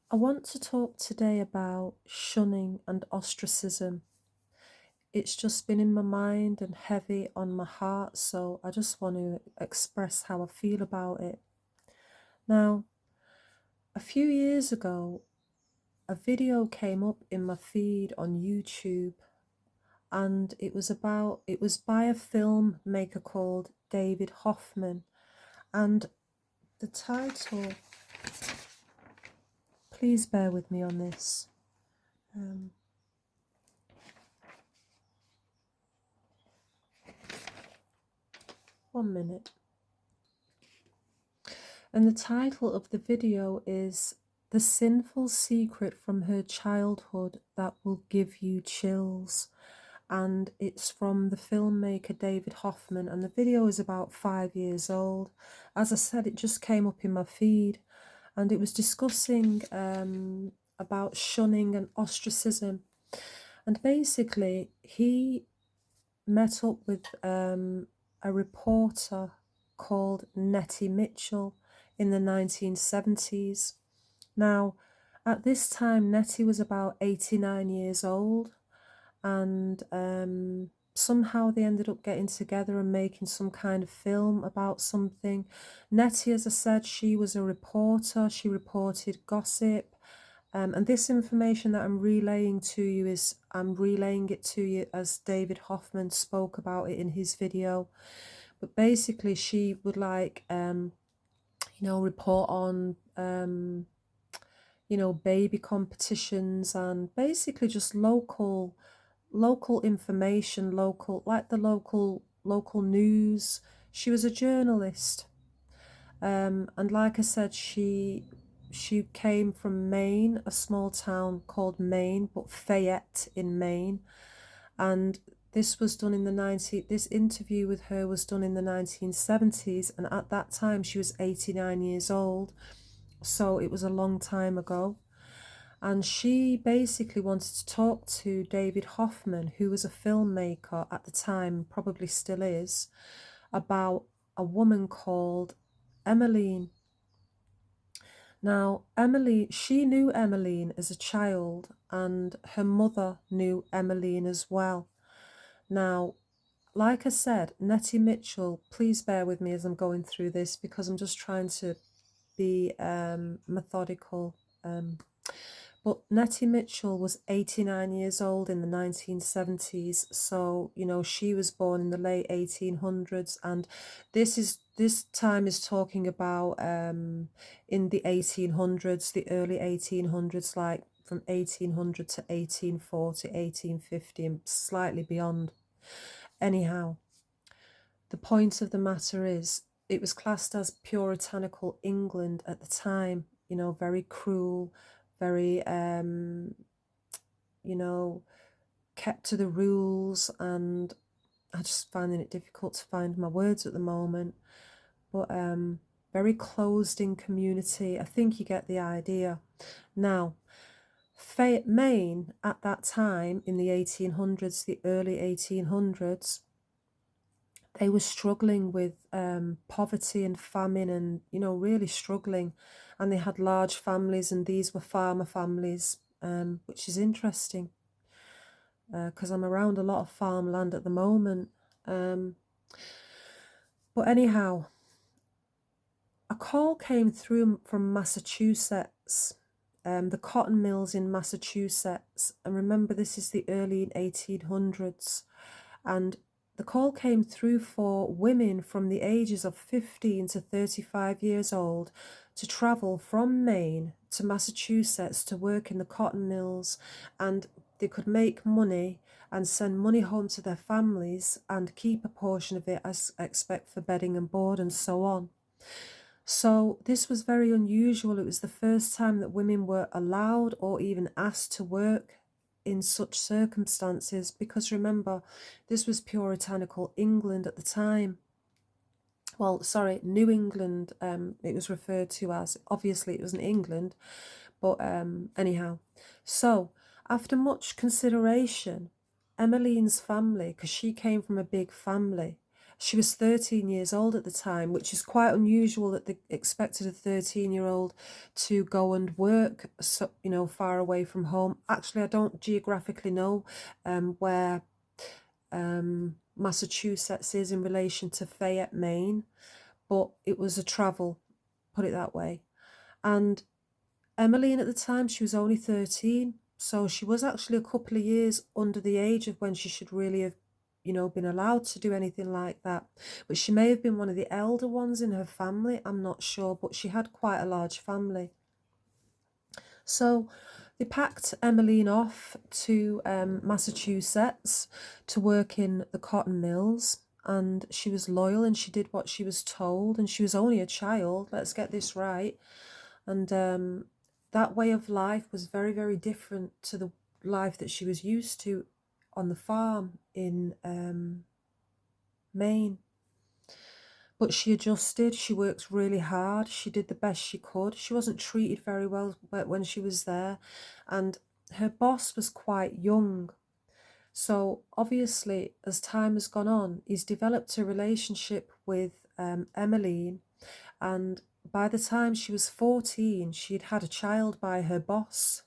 I want to talk today about shunning and ostracism. It's just been in my mind and heavy on my heart, so I just want to express how I feel about it. Now, a few years ago, a video came up in my feed on YouTube, and it was by a filmmaker called David Hoffman, and the title, please bear with me on this. One minute. And the title of the video is The Sinful Secret from Her Childhood That Will Give You Chills. And it's from the filmmaker David Hoffman, and the video is about 5 years old. As I said, it just came up in my feed, and it was discussing about shunning and ostracism. And basically, he met up with a reporter called Nettie Mitchell in the 1970s. Now, at this time, Nettie was about 89 years old, and somehow they ended up getting together and making some kind of film about something. Nettie, as I said, she was a reporter. She reported gossip. And this information that I'm relaying to you I'm relaying it to you as David Hoffman spoke about it in his video. But basically, she would report on, baby competitions and basically just local information, local news. She was a journalist. And like I said, she came from Maine, a small town called Maine, but Fayette in Maine. And this was done in this interview with her was done in the 1970s, and at that time she was 89 years old, so it was a long time ago. And she basically wanted to talk to David Hoffman, who was a filmmaker at the time, probably still is, about a woman called Emmeline. Now, she knew Emmeline as a child, and her mother knew Emmeline as well. Now, like I said, Nettie Mitchell, please bear with me as I'm going through this because I'm just trying to be methodical. But Nettie Mitchell was 89 years old in the 1970s. So, she was born in the late 1800s. And this time is talking about in the 1800s, the early 1800s, like from 1800 to 1840, 1850, and slightly beyond. Anyhow, the point of the matter is, it was classed as puritanical England at the time, very cruel, very, kept to the rules, and I just finding it difficult to find my words at the moment, but very closed in community. I think you get the idea. Now, Maine at that time in the 1800s, the early 1800s, they were struggling with poverty and famine, and really struggling, and they had large families, and these were farmer families, which is interesting because I'm around a lot of farmland at the moment. But anyhow, a call came through from Massachusetts, the cotton mills in Massachusetts, and remember, this is the early 1800s, and the call came through for women from the ages of 15 to 35 years old to travel from Maine to Massachusetts to work in the cotton mills, and they could make money and send money home to their families and keep a portion of it as expect for bedding and board and so on. So this was very unusual. It was the first time that women were allowed or even asked to work in such circumstances, because remember, this was puritanical England at the time. Well, sorry, New England, it was referred to as. Obviously it wasn't England, but anyhow. So after much consideration, Emmeline's family, because she came from a big family, She was 13 years old at the time, which is quite unusual that they expected a 13-year-old to go and work, so, you know, far away from home. Actually, I don't geographically know where Massachusetts is in relation to Fayette, Maine, but it was a travel, put it that way. And Emmeline at the time, she was only 13, so she was actually a couple of years under the age of when she should really have, you know, been allowed to do anything like that. But she may have been one of the elder ones in her family, I'm not sure, but she had quite a large family. So they packed Emmeline off to Massachusetts to work in the cotton mills, and she was loyal and she did what she was told, and she was only a child, let's get this right. And that way of life was very, very different to the life that she was used to on the farm in Maine. But she adjusted, she worked really hard, she did the best she could. She wasn't treated very well when she was there, and her boss was quite young. So obviously, as time has gone on, he's developed a relationship with Emmeline, and by the time she was 14, she'd had a child by her boss.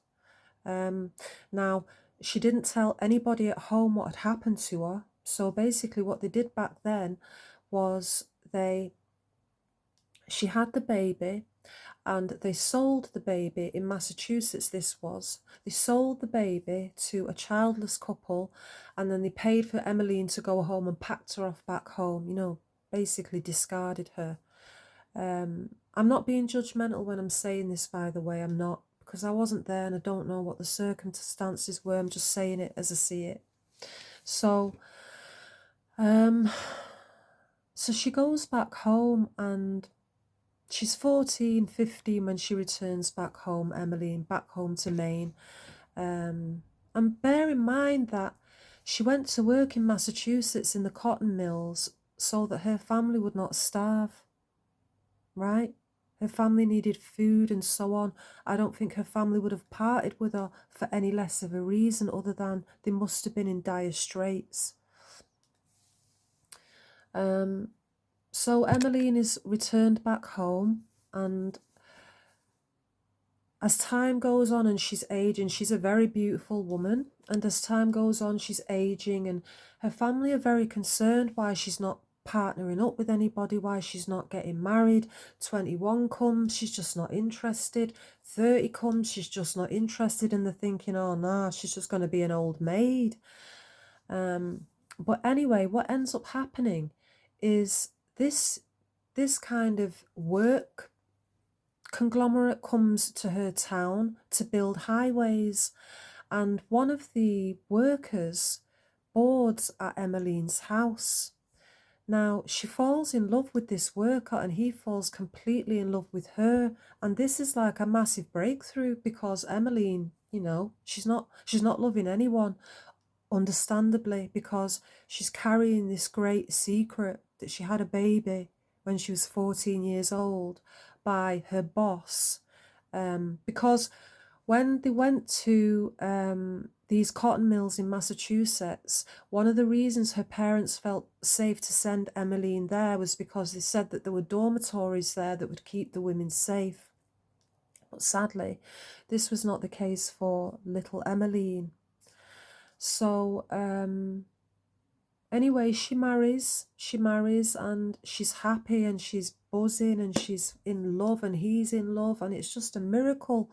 Now, she didn't tell anybody at home what had happened to her. So basically what they did back then was she had the baby, and they sold the baby in Massachusetts. They sold the baby to a childless couple, and then they paid for Emmeline to go home and packed her off back home, you know, basically discarded her. I'm not being judgmental when I'm saying this, by the way. I'm not, because I wasn't there and I don't know what the circumstances were. I'm just saying it as I see it. So so she goes back home, and she's 14, 15 when she returns back home, Emmeline, back home to Maine. And bear in mind that she went to work in Massachusetts in the cotton mills so that her family would not starve, right? Her family needed food and so on. I don't think her family would have parted with her for any less of a reason other than they must have been in dire straits. So Emmeline is returned back home, and as time goes on and she's aging, she's a very beautiful woman, and as time goes on she's aging, and her family are very concerned why she's not partnering up with anybody, why she's not getting married. 21 comes, she's just not interested. 30 comes, she's just not interested, and they're thinking, oh nah, she's just going to be an old maid. But anyway, what ends up happening is this kind of work conglomerate comes to her town to build highways, and one of the workers boards at Emmeline's house. Now, she falls in love with this worker, and he falls completely in love with her, and this is like a massive breakthrough, because Emmeline, you know, she's not loving anyone, understandably, because she's carrying this great secret that she had a baby when she was 14 years old by her boss. Because when they went to these cotton mills in Massachusetts, one of the reasons her parents felt safe to send Emmeline there was because they said that there were dormitories there that would keep the women safe. But sadly, this was not the case for little Emmeline. So anyway, she marries, and she's happy and she's buzzing and she's in love and he's in love, and it's just a miracle,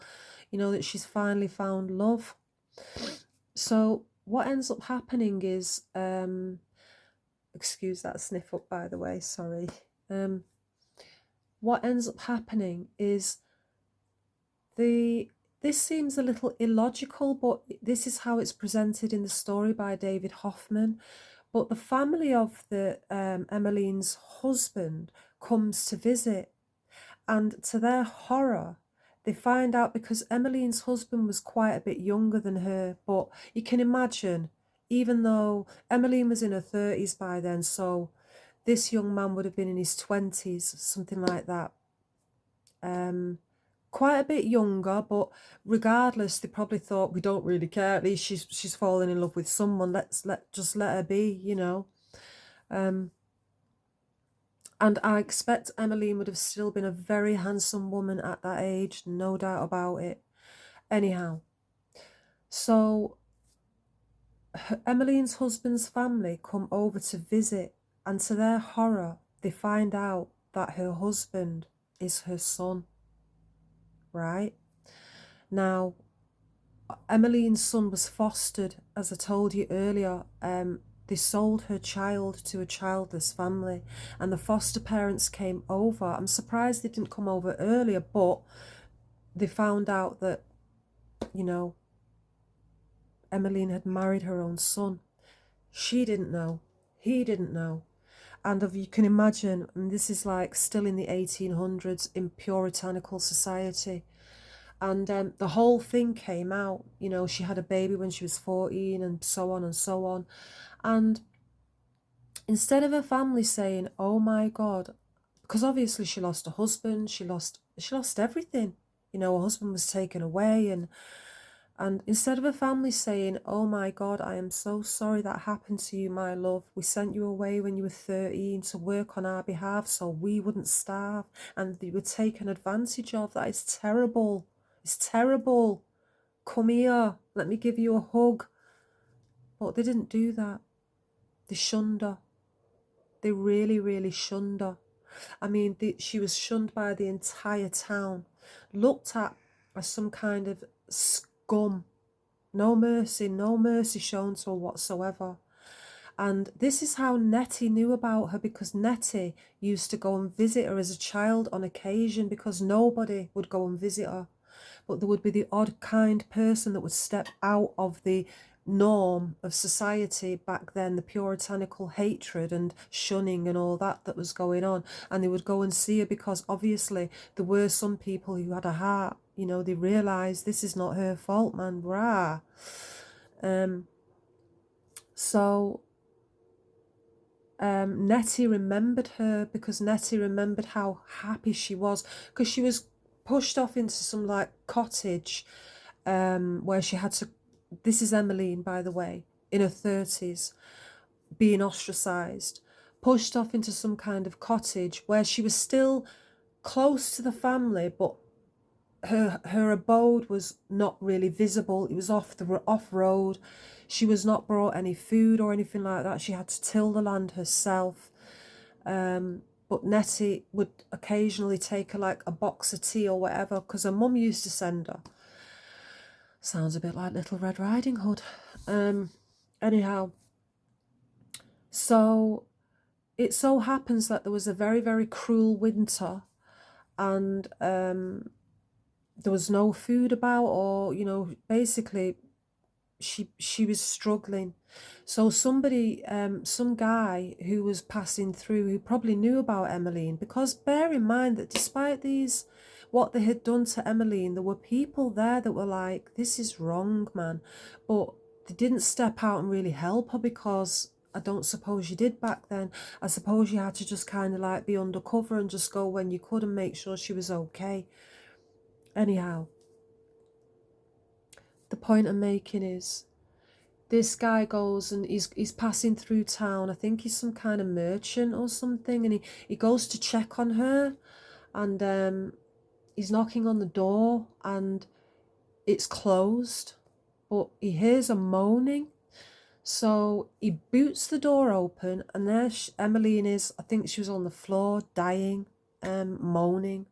you know, that she's finally found love. So what ends up happening is, excuse that sniff up, by the way, sorry. What ends up happening is this seems a little illogical, but this is how it's presented in the story by David Hoffman. But the family of the Emmeline's husband comes to visit, and to their horror, they find out, because Emmeline's husband was quite a bit younger than her, but you can imagine, even though Emmeline was in her 30s by then, so this young man would have been in his 20s, something like that. Quite a bit younger, but regardless, they probably thought, we don't really care, at least she's fallen in love with someone, just let her be, you know. And I expect Emmeline would have still been a very handsome woman at that age, no doubt about it. Anyhow, so Emmeline's husband's family come over to visit, and to their horror, they find out that her husband is her son, right? Now, Emmeline's son was fostered, as I told you earlier. They sold her child to a childless family, and the foster parents came over. I'm surprised they didn't come over earlier, but they found out that, you know, Emmeline had married her own son. She didn't know. He didn't know. And if you can imagine, I mean, this is like still in the 1800s in puritanical society. And the whole thing came out, you know, she had a baby when she was 14 and so on and so on. And instead of her family saying, oh my God, because obviously she lost her husband, she lost everything. You know, her husband was taken away, and instead of her family saying, oh my God, I am so sorry that happened to you, my love. We sent you away when you were 13 to work on our behalf so we wouldn't starve, and you were taken advantage of. That is terrible. It's terrible. Come here. Let me give you a hug. But they didn't do that. They shunned her. They really, really shunned her. I mean, she was shunned by the entire town, looked at as some kind of scum. No mercy shown to her whatsoever. And this is how Nettie knew about her, because Nettie used to go and visit her as a child on occasion, because nobody would go and visit her. But there would be the odd kind person that would step out of the norm of society back then, the puritanical hatred and shunning and all that was going on, and they would go and see her, because obviously there were some people who had a heart, you know. They realised this is not her fault, man, rah. So Nettie remembered her, because Nettie remembered how happy she was, because she was pushed off into some like cottage where she had to, this is Emmeline, by the way, in her 30s, being ostracised, pushed off into some kind of cottage where she was still close to the family, but her abode was not really visible. It was off road. She was not brought any food or anything like that. She had to till the land herself. But Nettie would occasionally take her like a box of tea or whatever, because her mum used to send her. Sounds a bit like Little Red Riding Hood. Anyhow, so it so happens that there was a very, very cruel winter, and there was no food about, or, you know, basically she was struggling. So somebody, some guy who was passing through, who probably knew about Emmeline, because bear in mind that despite what they had done to Emmeline, there were people there that were like, this is wrong, man. But they didn't step out and really help her, because I don't suppose you did back then. I suppose you had to just kind of like be undercover and just go when you could and make sure she was okay. Anyhow, the point I'm making is, this guy goes and he's passing through town. I think he's some kind of merchant or something, and he goes to check on her, and he's knocking on the door and it's closed, but he hears a moaning. So he boots the door open, and there Emmeline is. I think she was on the floor dying, moaning.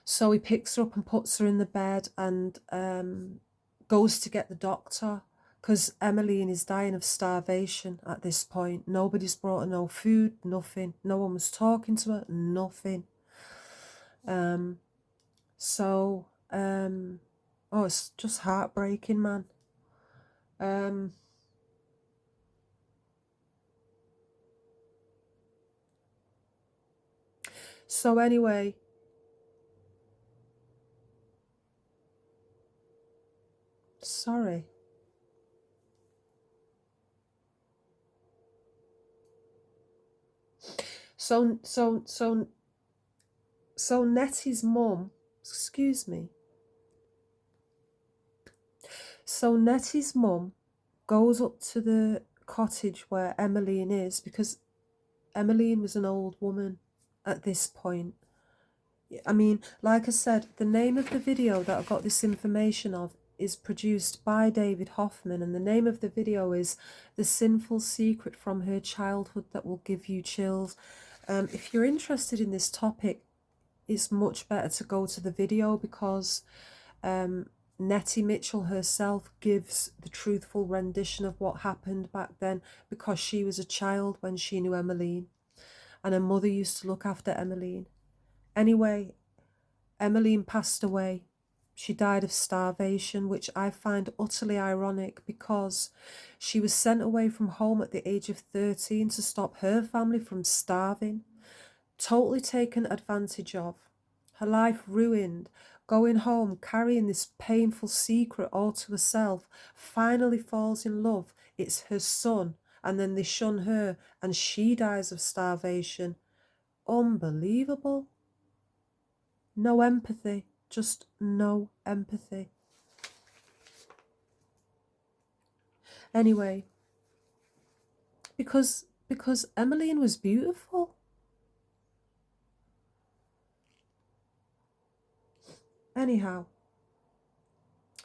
So he picks her up and puts her in the bed, and goes to get the doctor, because Emmeline is dying of starvation at this point. Nobody's brought her no food, nothing. No one was talking to her, nothing. Oh, it's just heartbreaking, man. So anyway, sorry. So Nettie's mum, excuse me. So Nettie's mum goes up to the cottage where Emmeline is, because Emmeline was an old woman. at this point. I mean, like I said, the name of the video that I got this information of is produced by David Hoffman, and the name of the video is The Sinful Secret from Her Childhood That Will Give You Chills. If you're interested in this topic, it's much better to go to the video, because Nettie Mitchell herself gives the truthful rendition of what happened back then, because she was a child when she knew Emmeline, and her mother used to look after Emmeline. Anyway, Emmeline passed away. She died of starvation, which I find utterly ironic, because she was sent away from home at the age of 13 to stop her family from starving. Totally taken advantage of. Her life ruined. Going home, carrying this painful secret all to herself, finally falls in love. It's her son, and then they shun her, and she dies of starvation. Unbelievable. No empathy, just no empathy. Anyway, because Emmeline was beautiful. Anyhow,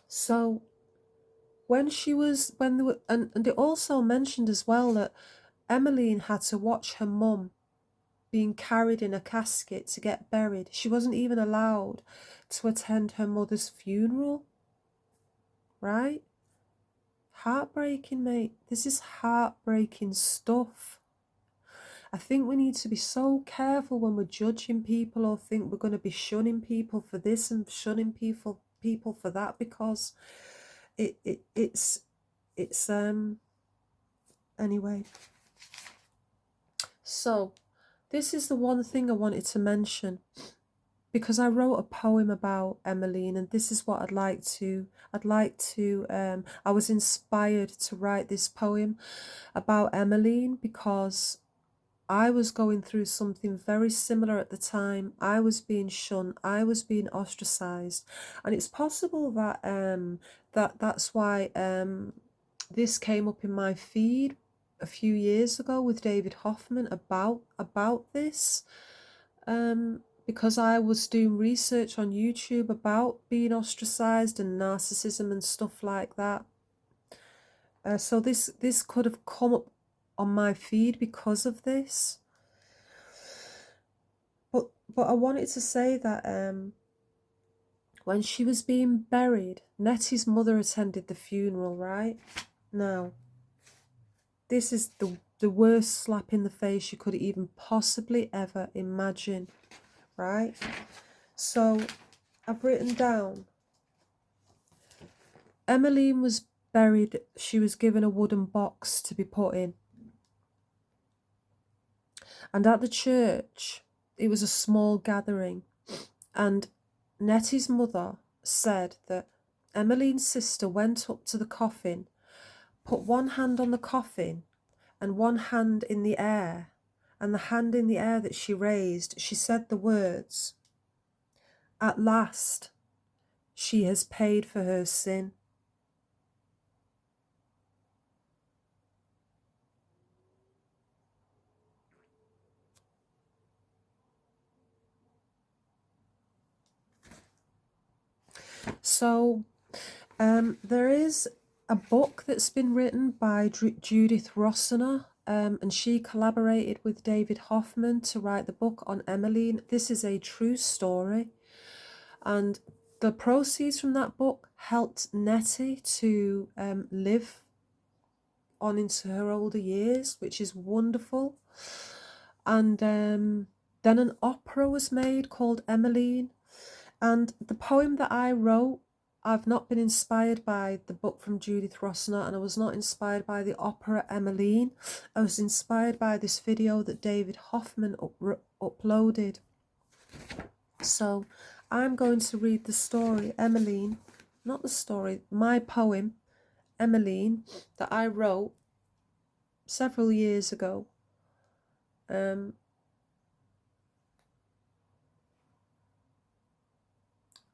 so when they were, and it also mentioned as well that Emmeline had to watch her mum being carried in a casket to get buried. She wasn't even allowed to attend her mother's funeral. Right? Heartbreaking, mate. This is heartbreaking stuff. I think we need to be so careful when we're judging people, or think we're going to be shunning people for this and shunning people for that, because it's anyway. So this is the one thing I wanted to mention, because I wrote a poem about Emmeline, and this is what I'd like to I was inspired to write this poem about Emmeline, because I was going through something very similar at the time. I was being shunned, I was being ostracized, and it's possible that that's why this came up in my feed a few years ago with David Hoffman about this, because I was doing research on YouTube about being ostracized and narcissism and stuff like that. So this could have come up on my feed because of this. But I wanted to say that when she was being buried, Nettie's mother attended the funeral, right? Now, this is the worst slap in the face you could even possibly ever imagine, right? So I've written down, Emmeline was buried. She was given a wooden box to be put in. And at the church, it was a small gathering, and Nettie's mother said that Emmeline's sister went up to the coffin, put one hand on the coffin and one hand in the air, and the hand in the air that she raised, she said the words, "At last, she has paid for her sin." So there is a book that's been written by Judith Rossiner, and she collaborated with David Hoffman to write the book on Emmeline. This is a true story, and the proceeds from that book helped Nettie to live on into her older years, which is wonderful. And then an opera was made called Emmeline. And the poem that I wrote, I've not been inspired by the book from Judith Rossiner, and I was not inspired by the opera Emmeline. I was inspired by this video that David Hoffman uploaded. So I'm going to read the story, Emmeline, not the story, my poem, Emmeline, that I wrote several years ago.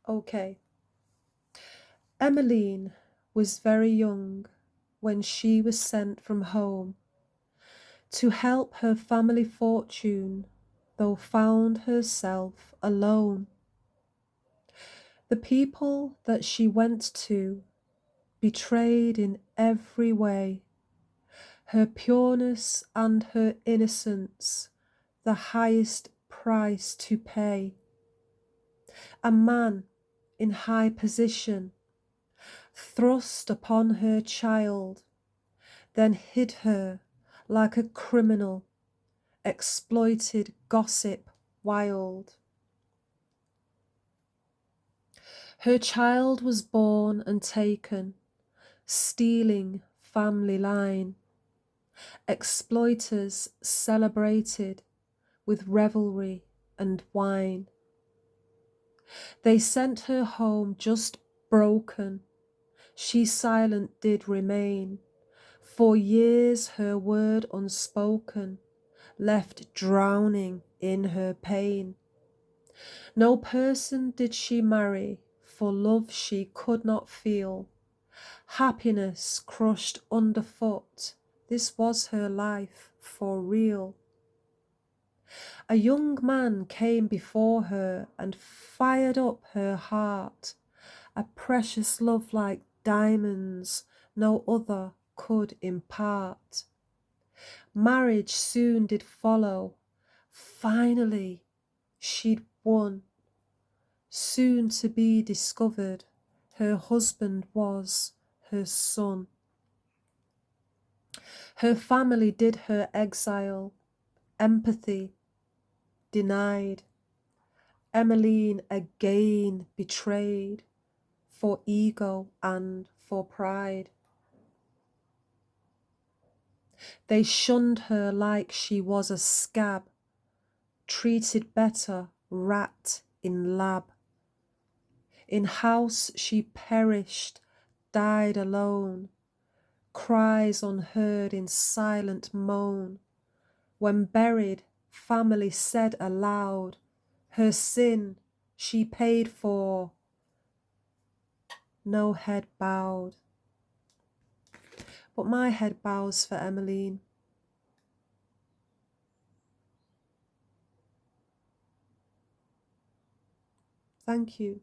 Okay. Emmeline was very young when she was sent from home to help her family fortune though found herself alone. The people that she went to betrayed in every way her pureness and her innocence, the highest price to pay. A man in high position thrust upon her child, then hid her like a criminal, exploited gossip wild. Her child was born and taken, stealing family line. Exploiters celebrated with revelry and wine. They sent her home just broken, she silent did remain. For years her word unspoken, left drowning in her pain. No person did she marry, for love she could not feel. Happiness crushed underfoot, this was her life for real. A young man came before her and fired up her heart, a precious love like diamonds no other could impart. Marriage soon did follow, finally she'd won. Soon to be discovered, her husband was her son. Her family did her exile, empathy denied. Emmeline again betrayed, for ego and for pride. They shunned her like she was a scab, treated better rat in lab. In house she perished, died alone, cries unheard in silent moan. When buried, family said aloud, her sin she paid for, no head bowed. But my head bows for Emmeline. Thank you.